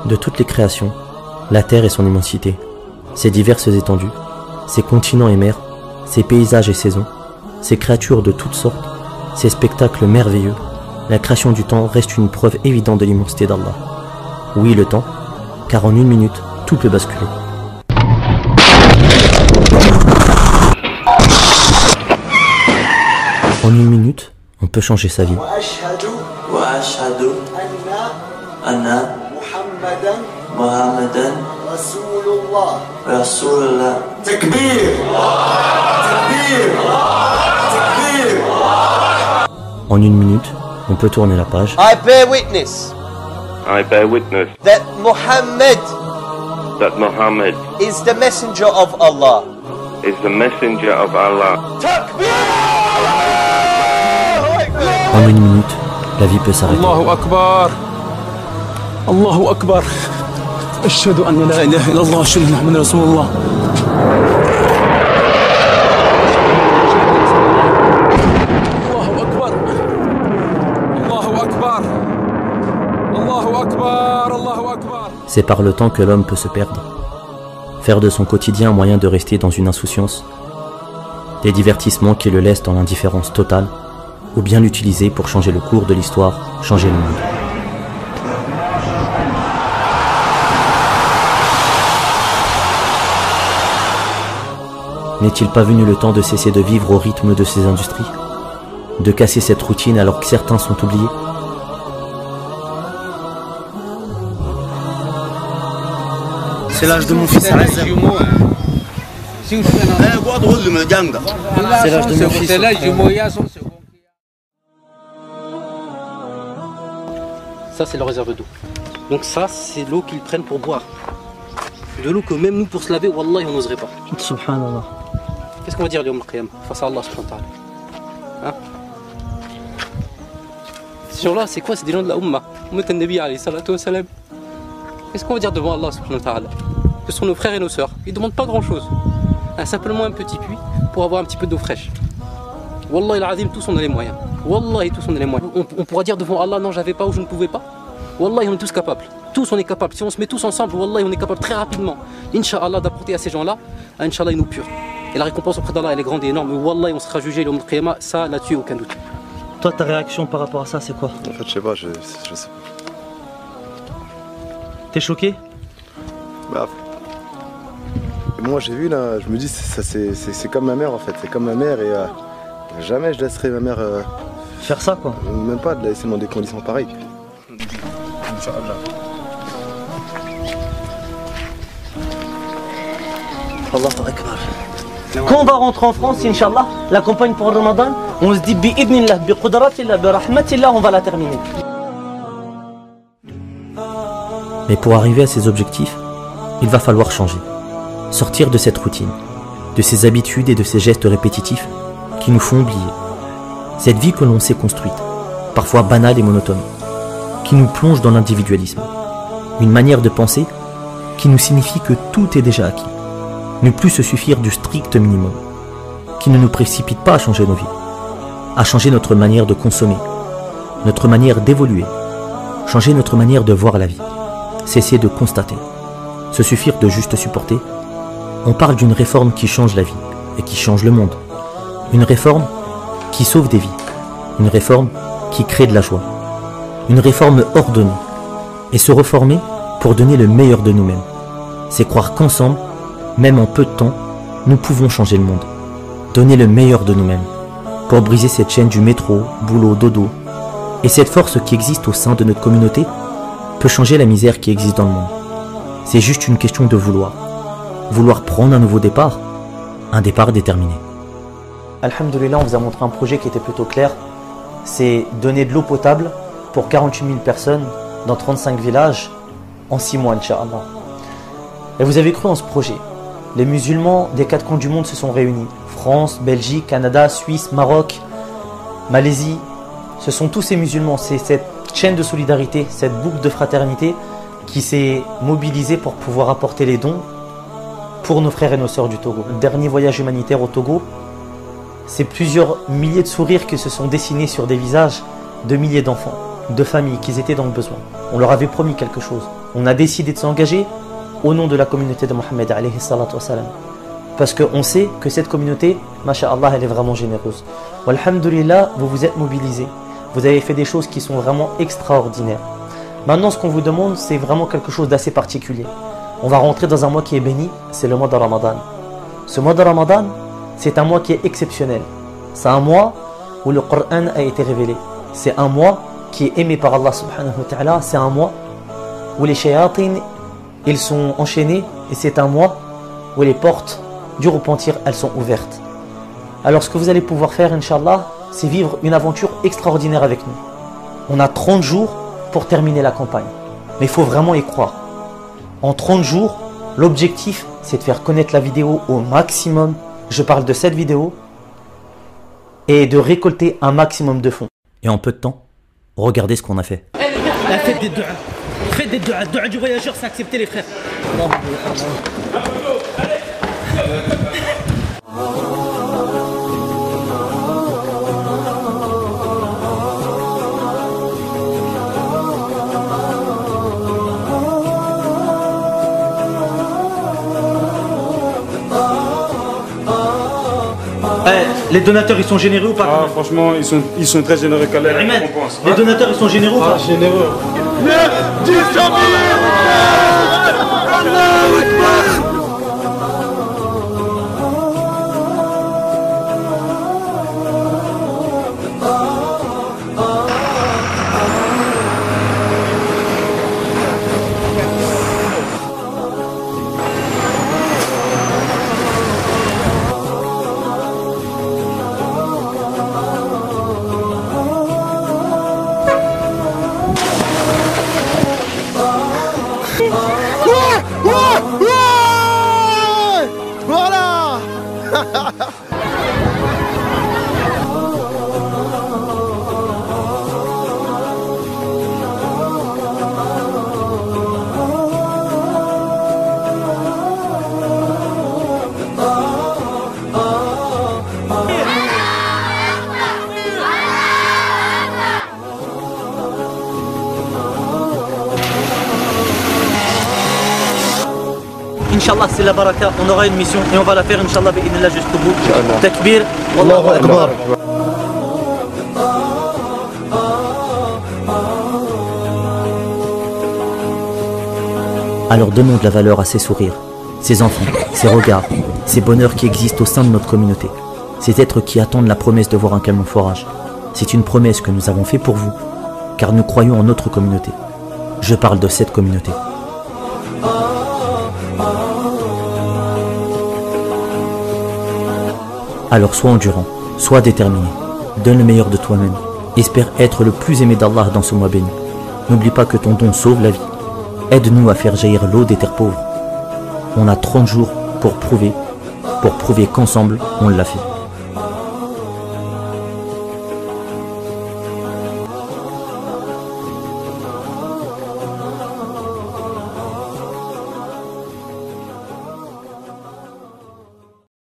De toutes les créations, la terre et son immensité, ses diverses étendues, ses continents et mers, ses paysages et saisons, ses créatures de toutes sortes, ses spectacles merveilleux, la création du temps reste une preuve évidente de l'immensité d'Allah. Oui, le temps, car en une minute, tout peut basculer. En une minute, on peut changer sa vie. En une minute, on peut tourner la page. I bear witness that Muhammad is the messenger of Allah. En une minute, la vie peut s'arrêter. Allahu Akbar. Allahu Akbar. Ashhadu an la ilaha illallah wa ashhadu anna Muhammadan Rasulullah. Allahu Akbar. Allahu Akbar. Allahu Akbar. Allahu Akbar. C'est par le temps que l'homme peut se perdre. Faire de son quotidien un moyen de rester dans une insouciance. Des divertissements qui le laissent dans l'indifférence totale, ou bien l'utiliser pour changer le cours de l'histoire, changer le monde. N'est-il pas venu le temps de cesser de vivre au rythme de ces industries? De casser cette routine alors que certains sont oubliés? C'est l'âge de mon fils. C'est l'âge de mon fils. Ça, c'est leur réserve d'eau. Donc ça, c'est l'eau qu'ils prennent pour boire. De l'eau que même nous, pour se laver, wallah, on n'oserait pas. Subhanallah. Qu'est-ce qu'on va dire, Yawm al-Qiyamah, face à Allah subhanahu wa ta'ala? Hein? Ces gens-là, c'est quoi? C'est des gens de la Ummah. Ummat al-Nabi alayhi salatu wa salam. Qu'est-ce qu'on va dire devant Allah subhanahu wa ta'ala? Ce sont nos frères et nos sœurs. Ils ne demandent pas grand-chose. Simplement un petit puits pour avoir un petit peu d'eau fraîche. Wallah il-Azim, tous on a les moyens. Wallah, tous on a les moyens. On pourra dire devant Allah, non, j'avais pas ou je ne pouvais pas. Wallah, on est tous capables. Tous on est capables. Si on se met tous ensemble, wallah, on est capables très rapidement, Inch'Allah, d'apporter à ces gens-là, Inch'Allah, ils nous purent. Et la récompense auprès d'Allah, elle est grande et énorme. Wallah, on sera jugé le Yawm al-Qiyamah, ça, là-dessus, aucun doute. Toi, ta réaction par rapport à ça, c'est quoi? En fait, je sais pas, je sais pas. T'es choqué? Bah, moi, j'ai vu là, je me dis, c'est comme ma mère en fait. C'est comme ma mère et jamais je laisserai ma mère faire ça quoi. Même pas de la laisser dans des conditions pareilles. Inch'Allah. Allahu Akbar. Quand on va rentrer en France, Inch'Allah, la campagne pour Ramadan, on se dit bi'idnillah, bi'qudratillah, bi'rahmatillah, on va la terminer. Mais pour arriver à ces objectifs, il va falloir changer. Sortir de cette routine, de ces habitudes et de ces gestes répétitifs qui nous font oublier. Cette vie que l'on s'est construite, parfois banale et monotone, qui nous plonge dans l'individualisme. Une manière de penser qui nous signifie que tout est déjà acquis. Ne plus se suffire du strict minimum, qui ne nous précipite pas à changer nos vies, à changer notre manière de consommer, notre manière d'évoluer, changer notre manière de voir la vie, cesser de constater, se suffire de juste supporter. On parle d'une réforme qui change la vie et qui change le monde. Une réforme qui sauve des vies. Une réforme qui crée de la joie. Une réforme ordonnée. Et se reformer pour donner le meilleur de nous-mêmes. C'est croire qu'ensemble, même en peu de temps, nous pouvons changer le monde. Donner le meilleur de nous-mêmes. Pour briser cette chaîne du métro, boulot, dodo. Et cette force qui existe au sein de notre communauté peut changer la misère qui existe dans le monde. C'est juste une question de vouloir. Vouloir prendre un nouveau départ, un départ déterminé. Alhamdoulilah, on vous a montré un projet qui était plutôt clair. C'est donner de l'eau potable pour 48 000 personnes dans 35 villages en 6 mois, Inch'Allah. Et vous avez cru en ce projet. Les musulmans des 4 coins du monde se sont réunis. France, Belgique, Canada, Suisse, Maroc, Malaisie. Ce sont tous ces musulmans. C'est cette chaîne de solidarité, cette boucle de fraternité qui s'est mobilisée pour pouvoir apporter les dons pour nos frères et nos sœurs du Togo. Le dernier voyage humanitaire au Togo, c'est plusieurs milliers de sourires qui se sont dessinés sur des visages de milliers d'enfants, de familles qui étaient dans le besoin. On leur avait promis quelque chose. On a décidé de s'engager au nom de la communauté de Mohammed alayhi salatu wassalam. Parce qu'on sait que cette communauté, masha'Allah, elle est vraiment généreuse. Walhamdulillah, vous vous êtes mobilisés. Vous avez fait des choses qui sont vraiment extraordinaires. Maintenant, ce qu'on vous demande, c'est vraiment quelque chose d'assez particulier. On va rentrer dans un mois qui est béni, c'est le mois de Ramadan. Ce mois de Ramadan, c'est un mois qui est exceptionnel. C'est un mois où le Coran a été révélé. C'est un mois qui est aimé par Allah subhanahu wa ta'ala. C'est un mois où les shayatin, ils sont enchaînés. Et c'est un mois où les portes du repentir, elles sont ouvertes. Alors ce que vous allez pouvoir faire, Inch'Allah, c'est vivre une aventure extraordinaire avec nous. On a 30 jours pour terminer la campagne. Mais il faut vraiment y croire. En 30 jours, l'objectif, c'est de faire connaître la vidéo au maximum. Je parle de cette vidéo. Et de récolter un maximum de fonds. Et en peu de temps, regardez ce qu'on a fait. Faites des du'a. Faites des du'a. Du'a du voyageur, c'est accepté les frères. Les donateurs, ils sont généreux ou pas? Ah, franchement, ils sont très généreux quand même. Les donateurs, ils sont généreux ou pas? Généreux. Voilà. Inch'Allah, c'est la baraka, on aura une mission et on va la faire, Inch'Allah, bi'idhnillah, jusqu'au bout. Takbir, Wallahu Akbar. Alors donnons de la valeur à ces sourires, ces enfants, ces regards, ces bonheurs qui existent au sein de notre communauté, ces êtres qui attendent la promesse de voir un camion forage. C'est une promesse que nous avons faite pour vous, car nous croyons en notre communauté. Je parle de cette communauté. Alors sois endurant, sois déterminé, donne le meilleur de toi-même, espère être le plus aimé d'Allah dans ce mois béni. N'oublie pas que ton don sauve la vie. Aide-nous à faire jaillir l'eau des terres pauvres. On a 30 jours pour prouver qu'ensemble on l'a fait.